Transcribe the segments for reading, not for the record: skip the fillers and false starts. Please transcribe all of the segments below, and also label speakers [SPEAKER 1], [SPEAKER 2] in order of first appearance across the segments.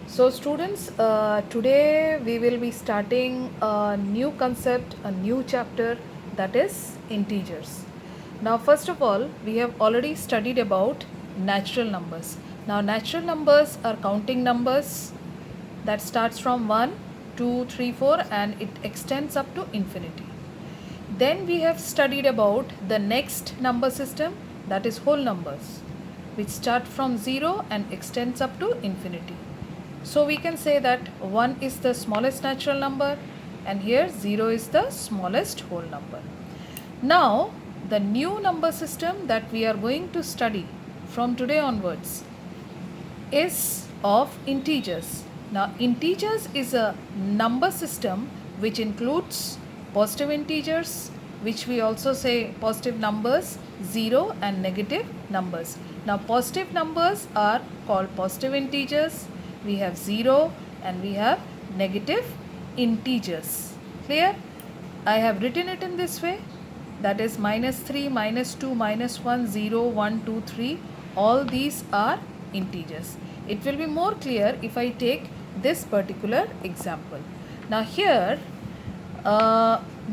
[SPEAKER 1] So, students, today we will be starting a new concept, a new chapter, that is integers. Now, first of all, we have already studied about natural numbers. Now, natural numbers are counting numbers that starts from 1, 2, 3, 4, and it extends up to infinity. Then we have studied about the next number system, that is whole numbers, which start from 0 and extends up to infinity. So we can say that 1 is the smallest natural number and here 0 is the smallest whole number. Now the new number system that we are going to study from today onwards is of integers. Now integers is a number system which includes positive integers, which we also say positive numbers, 0 and negative numbers. Now positive numbers are called positive integers, we have 0 and we have negative integers. Clear? I have written it in this way, that is -3, -2, -1, 0, 1, 2, 3. All these are integers. It will be more clear if I take this particular example. Now here,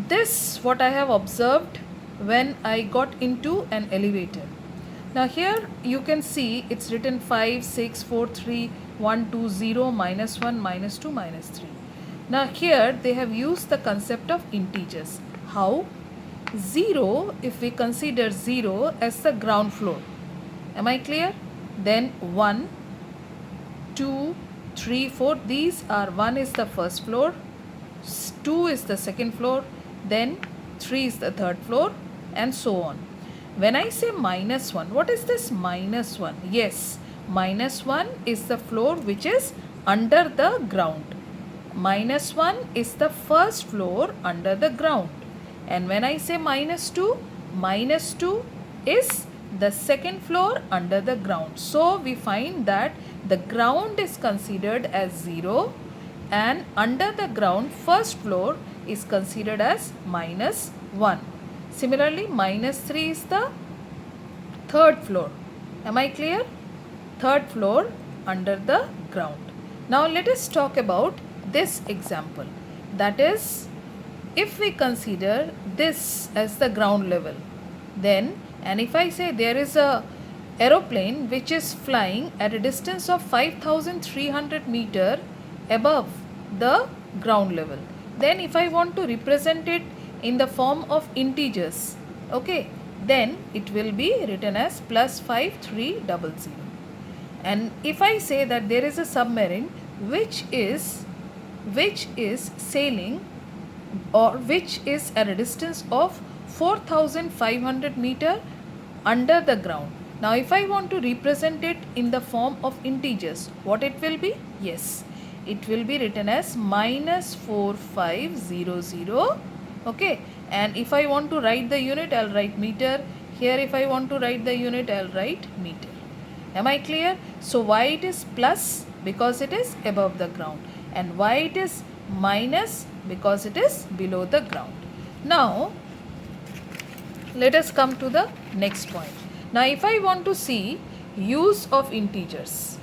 [SPEAKER 1] this what I have observed when I got into an elevator. Now here you can see it's written 5, 6, 4, 3, 1, 2, 0, -1, -2, -3. Now here they have used the concept of integers. How? 0, if we consider 0 as the ground floor. Am I clear? Then 1, 2, 3, 4, these are 1 is the first floor, 2 is the second floor, then 3 is the third floor and so on. When I say -1, what is this -1? Yes, -1 is the floor which is under the ground. -1 is the first floor under the ground. And when I say -2 is the second floor under the ground. So we find that the ground is considered as 0 and under the ground first floor is considered as -1. Similarly, -3 is the third floor. Am I clear? Third floor under the ground. Now let us talk about this example. That is, if we consider this as the ground level, then, and if I say there is a aeroplane which is flying at a distance of 5,300 meter above the ground level, then if I want to represent it in the form of integers, okay, then it will be written as +5300. And if I say that there is a submarine which is sailing or which is at a distance of 4,500 meter under the ground. Now if I want to represent it in the form of integers, what it will be? Yes, it will be written as -4500. Okay, and if I want to write the unit, I'll write meter. Here if I want to write the unit, I'll write meter. Am I clear? So why it is plus? Because it is above the ground. And why it is minus? Because it is below the ground. Now let us come to the next point. Now if I want to see use of integers,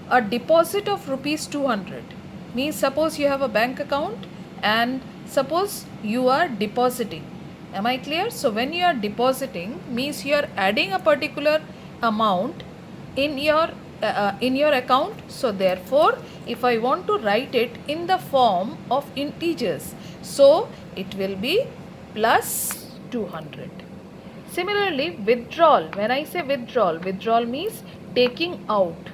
[SPEAKER 1] a deposit of rupees 200 means, suppose you have a bank account and suppose you are depositing. Am I clear? So when you are depositing means you are adding a particular amount in your account. So therefore if I want to write it in the form of integers, so it will be +200. Similarly, withdrawal. When I say withdrawal means taking out.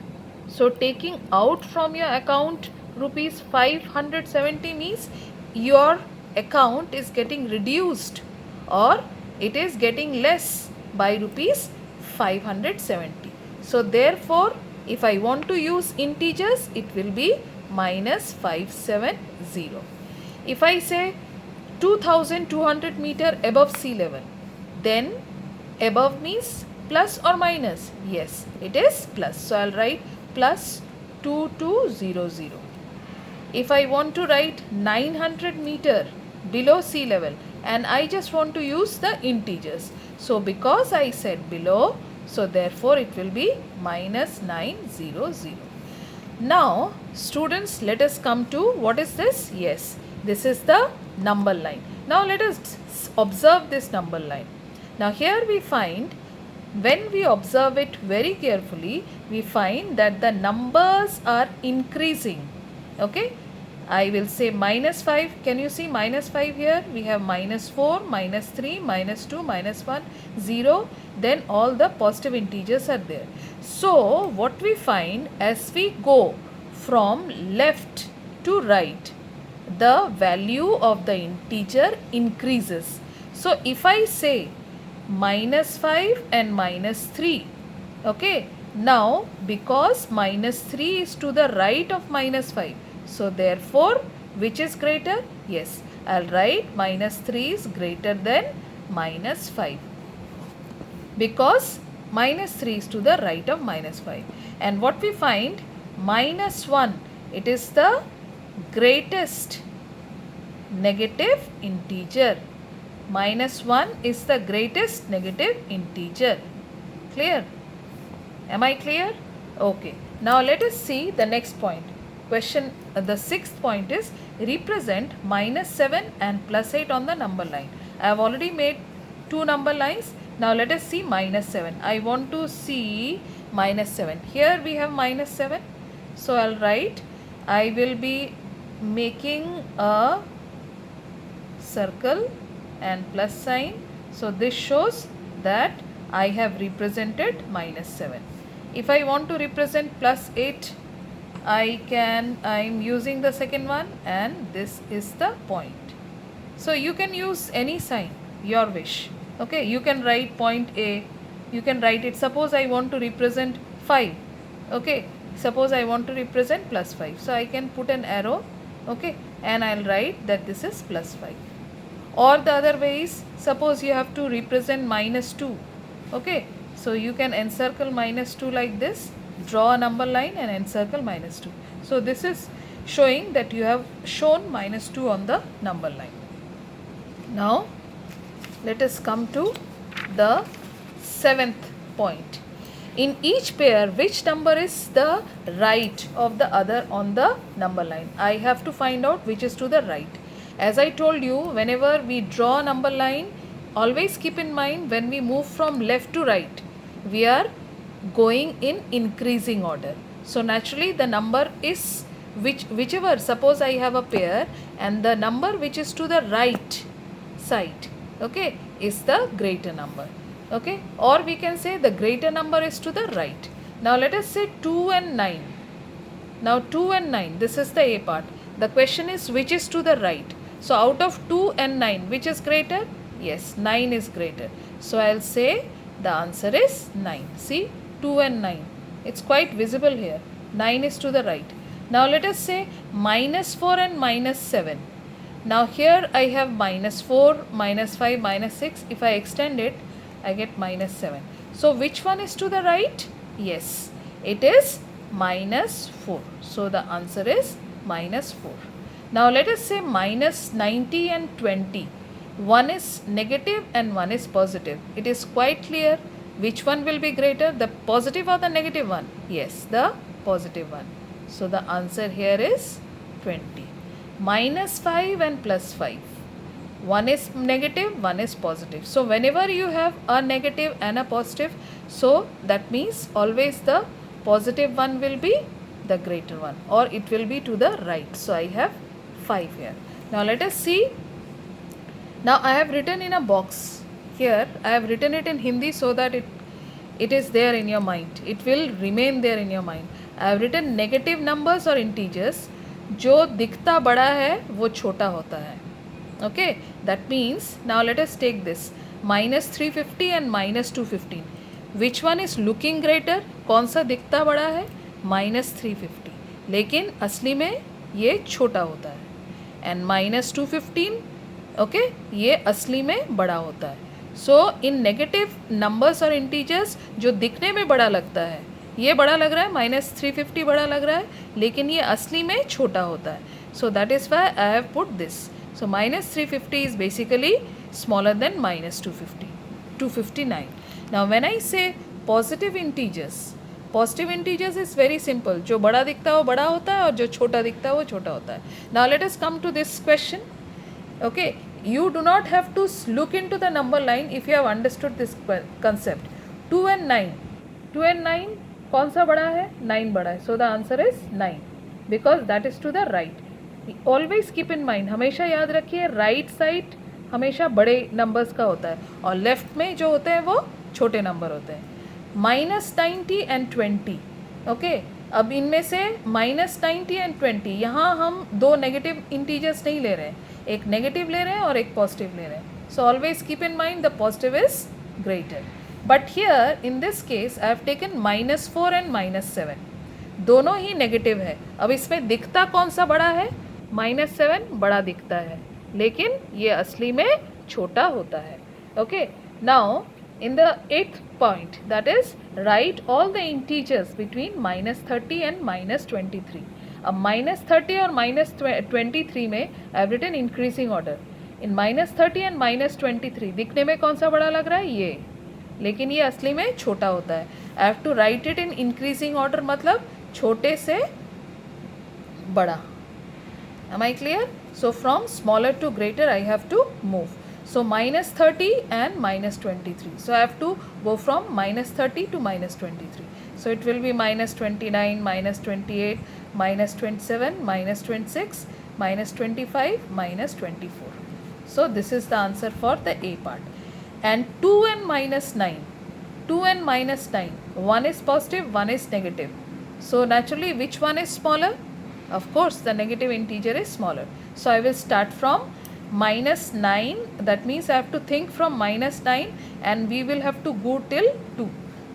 [SPEAKER 1] So taking out from your account rupees 570 means your account is getting reduced or it is getting less by rupees 570. So therefore if I want to use integers, it will be -570. If I say 2,200 meter above sea level, then above means plus or minus? Yes, it is plus. So I'll write +2200. If I want to write 900 meter below sea level and I just want to use the integers, so because I said below, so therefore it will be -900. Now students, let us come to what is this? Yes, this is the number line. Now let us observe this number line. Now here we find, when we observe it very carefully, we find that the numbers are increasing. Okay, I will say minus 5. Can you see minus 5 here? We have minus 4, minus 3, minus 2, minus 1, 0. Then all the positive integers are there. So what we find, as we go from left to right, the value of the integer increases. So if I say minus 5 and minus 3, okay, now because minus 3 is to the right of minus 5, so therefore which is greater? Yes, I'll write minus 3 is greater than minus 5, because minus 3 is to the right of minus 5. And what we find, minus 1, it is the greatest negative integer. Minus 1 is the greatest negative integer. Clear? Am I clear? Okay. Now let us see the next point. Question, the sixth point is, represent minus 7 and plus 8 on the number line. I have already made two number lines. Now let us see minus 7. I want to see minus 7. Here we have minus 7. So I'll write, I will be making a circle and plus sign. So this shows that I have represented minus 7. If I want to represent plus 8, I'm using the second one, and this is the point. So you can use any sign, your wish. Okay, you can write point A, you can write it, suppose I want to represent 5. Okay, suppose I want to represent plus 5. So I can put an arrow, okay, and I'll write that this is plus 5. Or the other way is, suppose you have to represent minus 2. Okay, so you can encircle minus 2 like this, draw a number line and encircle minus 2. So this is showing that you have shown minus 2 on the number line. Now let us come to the seventh point. In each pair, which number is the right of the other on the number line? I have to find out which is to the right. As I told you, whenever we draw a number line, always keep in mind, when we move from left to right, we are going in increasing order. So naturally the number is whichever, suppose I have a pair and the number which is to the right side, okay, is the greater number. Okay, or we can say the greater number is to the right. Now let us say 2 and 9. Now 2 and 9, this is the A part. The question is which is to the right. So out of 2 and 9, which is greater? Yes, 9 is greater. So I'll say the answer is 9. See, 2 and 9. It's quite visible here. 9 is to the right. Now let us say minus 4 and minus 7. Now here I have minus 4, minus 5, minus 6. If I extend it, I get minus 7. So which one is to the right? Yes, it is minus 4. So the answer is minus 4. Now let us say minus 90 and 20. One is negative and one is positive. It is quite clear which one will be greater, the positive or the negative one? Yes, the positive one. So the answer here is 20. Minus 5 and plus 5. One is negative, one is positive. So whenever you have a negative and a positive, so that means always the positive one will be the greater one, or it will be to the right. So I have 5 here. Now let us see. Now I have written in a box here. I have written it in Hindi so that it is there in your mind. It will remain there in your mind. I have written negative numbers or integers. जो दिखता बड़ा है वो छोटा होता है. Okay, that means now let us take this minus 350 and minus 215. Which one is looking greater? कौन सा दिखता बड़ा है? minus 350. लेकिन असली में ये छोटा होता है. And minus 215, okay, ये असली में बड़ा होता है. So in negative numbers or integers, जो दिखने में बड़ा लगता है, ये बड़ा लग रहा है, minus 350 बड़ा लग रहा है, लेकिन ये असली में छोटा होता है. So that is why I have put this. So minus 350 is basically smaller than minus 250, 259. Now when I say positive integers, positive integers is very simple, जो बड़ा दिखता है वो बड़ा होता है और जो छोटा दिखता है वो छोटा होता है. Now let us come to this question. Okay, you do not have to look into the number line if you have understood this concept. 2 and 9. 2 and 9 कौन सा बड़ा है? 9 बड़ा है. So the answer is 9 because that is to the right. Always keep in mind, हमेशा याद रखिए right side हमेशा बड़े numbers का होता है और left में जो होते हैं वो छोटे number होते हैं. -90 and 20. Okay, अब इनमें से -90 and 20 यहाँ हम दो नेगेटिव इंटीजर्स नहीं ले रहे हैं, एक नेगेटिव ले रहे हैं और एक पॉजिटिव ले रहे हैं. So always keep in mind the positive is greater. But here in this case I have taken -4 and -7. दोनों ही नेगेटिव है. अब इसमें दिखता कौन सा बड़ा है? -7 बड़ा दिखता है, लेकिन ये असली में छोटा होता है. Okay, now in the 8th point, that is write all the integers between -30 and -23. अब -30 और -23 में I have written increasing order. In -30 and -23 दिखने में कौन सा बड़ा लग रहा है? ये, लेकिन ये असली में छोटा होता है. I have to write it in increasing order, मतलब छोटे से बड़ा. Am I clear? So from smaller to greater I have to move. So -30 and -23. So I have to go from -30 to -23. So it will be -29, -28, -27, -26, -25, -24. So this is the answer for the A part. And 2 and -9. 2 and -9. One is positive, one is negative. So naturally, which one is smaller? Of course, the negative integer is smaller. So I will start from -9. That means I have to think from -9 and we will have to go till 2.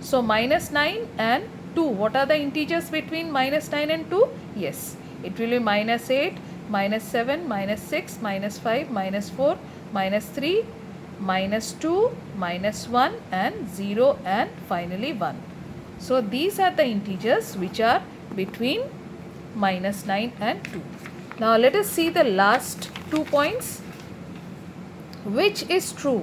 [SPEAKER 1] So -9 and 2. What are the integers between -9 and 2? Yes, it will be -8, -7, -6, -5, -4, -3, -2, -1 and 0 and finally 1. So these are the integers which are between -9 and 2. Now let us see the last 2 points. Which is true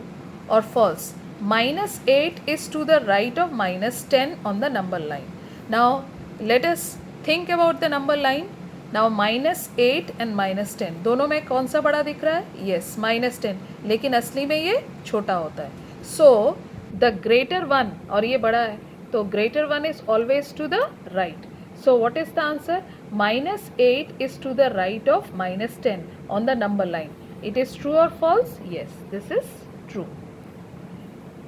[SPEAKER 1] or false? -8 is to the right of -10 on the number line. Now let us think about the number line. Now -8 and -10 दोनों में कौन सा बड़ा दिख रहा है? Yes, -10, लेकिन असली में ये छोटा होता है. So the greater one, और ये बड़ा है, तो greater one is always to the right. So what is the answer? -8 is to the right of -10 on the number line. It is true or false? Yes, this is true.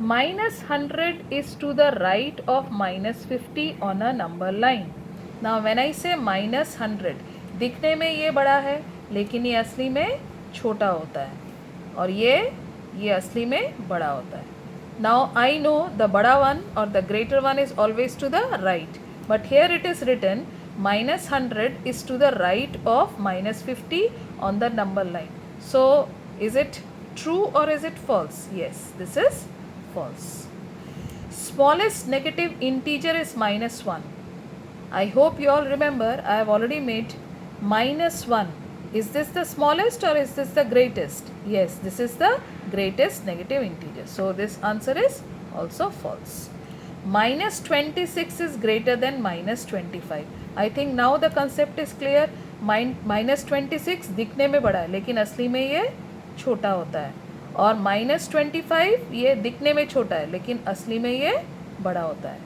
[SPEAKER 1] -100 is to the right of -50 on a number line. Now when I say -100, दिखने में ये बड़ा है, लेकिन ये असली में छोटा होता है, और ये असली में बड़ा होता है. Now I know the बड़ा one or the greater one is always to the right, but here it is written -100 is to the right of -50 on the number line. So is it true or is it false? Yes, this is false. Smallest negative integer is -1. I hope you all remember I have already made -1. Is this the smallest or is this the greatest? Yes, this is the greatest negative integer. So this answer is also false. -26 is greater than -25. I think now the concept is clear. -26 दिखने में बड़ा है, लेकिन असली में ये छोटा होता है, और -25 ये दिखने में छोटा है, लेकिन असली में ये बड़ा होता है.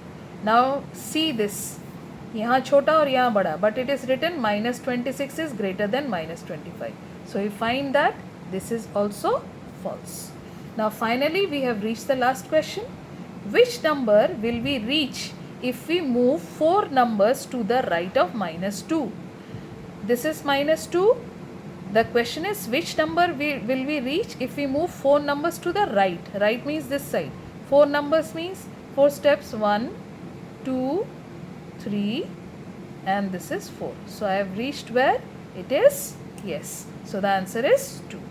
[SPEAKER 1] नाउ सी दिस, यहाँ छोटा और यहाँ बड़ा, but it is written -26 is greater than -25. So you find that this is also false. Now finally we have reached the last question. Which number will we reach if we move 4 numbers to the right of -2? This is -2. The question is which number will we reach if we move 4 numbers to the right? Right means this side. 4 numbers means 4 steps. 1, 2, 3 and this is 4. So I have reached where it is? Yes. So the answer is 2.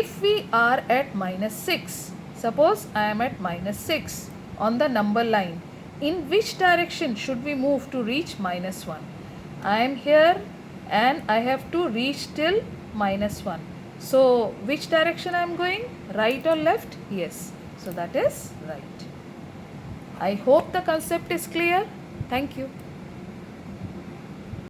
[SPEAKER 1] If we are at -6, suppose I am at -6 on the number line, in which direction should we move to reach -1? I am here and I have to reach till -1. So which direction I am going? Right or left? Yes. So that is right. I hope the concept is clear. Thank you.